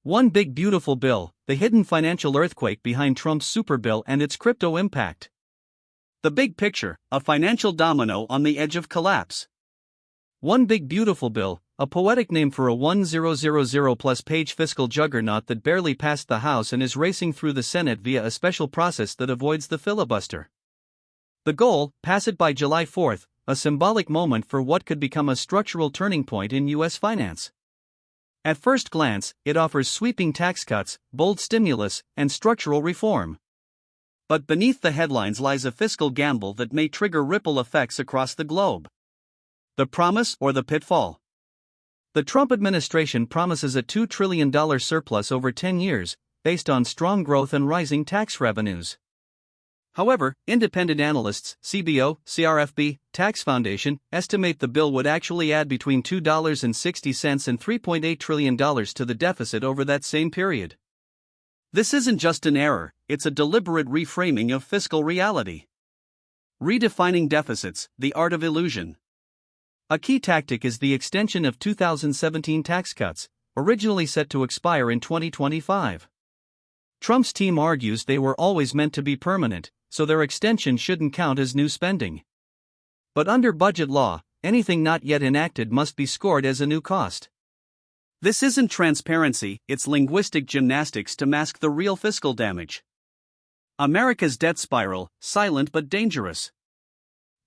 One big beautiful bill, the hidden financial earthquake behind Trump's super bill and its crypto impact. The big picture, a financial domino on the edge of collapse. One big beautiful bill, a poetic name for a 1000+ page fiscal juggernaut that barely passed the House and is racing through the Senate via a special process that avoids the filibuster. The goal, pass it by July 4th, a symbolic moment for what could become a structural turning point in U.S. finance. At first glance, it offers sweeping tax cuts, bold stimulus, and structural reform. But beneath the headlines lies a fiscal gamble that may trigger ripple effects across the globe. The promise or the pitfall? The Trump administration promises a $2 trillion surplus over 10 years, based on strong growth and rising tax revenues. However, independent analysts, CBO, CRFB, Tax Foundation, estimate the bill would actually add between $2.60 and $3.8 trillion to the deficit over that same period. This isn't just an error, it's a deliberate reframing of fiscal reality. Redefining deficits, the art of illusion. A key tactic is the extension of 2017 tax cuts, originally set to expire in 2025. Trump's team argues they were always meant to be permanent, so their extension shouldn't count as new spending. But under budget law, anything not yet enacted must be scored as a new cost. This isn't transparency, it's linguistic gymnastics to mask the real fiscal damage. America's debt spiral, silent but dangerous.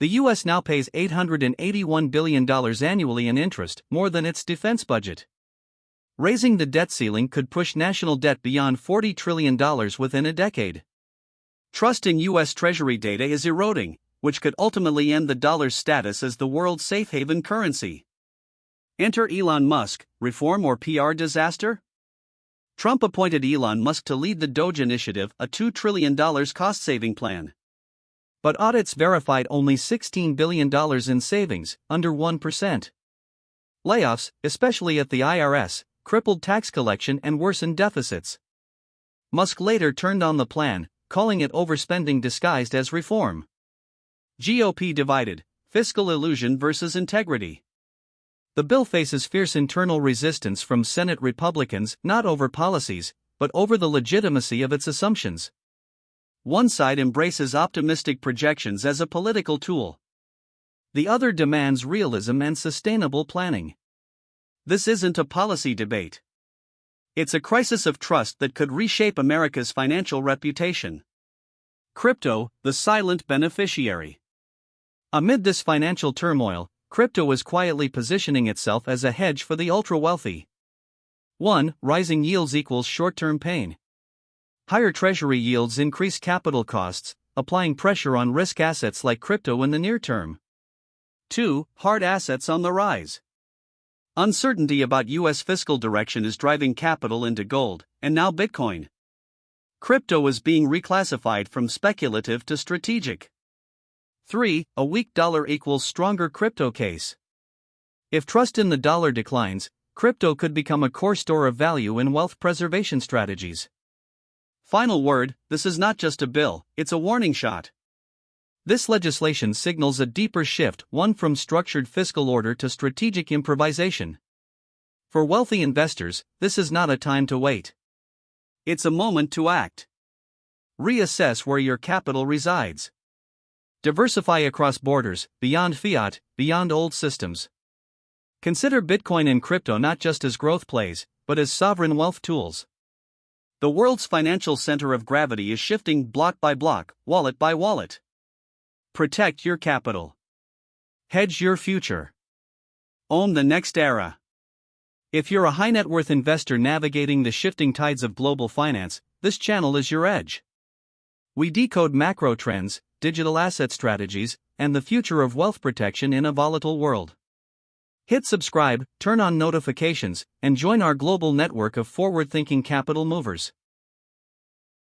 The U.S. now pays $881 billion annually in interest, more than its defense budget. Raising the debt ceiling could push national debt beyond $40 trillion within a decade. Trust in U.S. Treasury data is eroding, which could ultimately end the dollar's status as the world's safe haven currency. Enter Elon Musk, reform or PR disaster? Trump appointed Elon Musk to lead the Doge initiative, a $2 trillion cost-saving plan. But audits verified only $16 billion in savings, under 1%. Layoffs, especially at the IRS, crippled tax collection and worsened deficits. Musk later turned on the plan, calling it overspending disguised as reform. GOP divided, fiscal illusion versus integrity. The bill faces fierce internal resistance from Senate Republicans, not over policies, but over the legitimacy of its assumptions. One side embraces optimistic projections as a political tool. The other demands realism and sustainable planning. This isn't a policy debate. It's a crisis of trust that could reshape America's financial reputation. Crypto, the silent beneficiary. Amid this financial turmoil, crypto is quietly positioning itself as a hedge for the ultra-wealthy. 1. Rising yields equals short-term pain. Higher treasury yields increase capital costs, applying pressure on risk assets like crypto in the near term. 2. Hard assets on the rise. Uncertainty about U.S. fiscal direction is driving capital into gold, and now Bitcoin. Crypto is being reclassified from speculative to strategic. 3. A weak dollar equals stronger crypto case. If trust in the dollar declines, crypto could become a core store of value in wealth preservation strategies. Final word, this is not just a bill, it's a warning shot. This legislation signals a deeper shift, one from structured fiscal order to strategic improvisation. For wealthy investors, this is not a time to wait. It's a moment to act. Reassess where your capital resides. Diversify across borders, beyond fiat, beyond old systems. Consider Bitcoin and crypto not just as growth plays, but as sovereign wealth tools. The world's financial center of gravity is shifting block by block, wallet by wallet. Protect your capital. Hedge your future. Own the next era. If you're a high net worth investor navigating the shifting tides of global finance, this channel is your edge. We decode macro trends, digital asset strategies, and the future of wealth protection in a volatile world. Hit subscribe, turn on notifications, and join our global network of forward-thinking capital movers.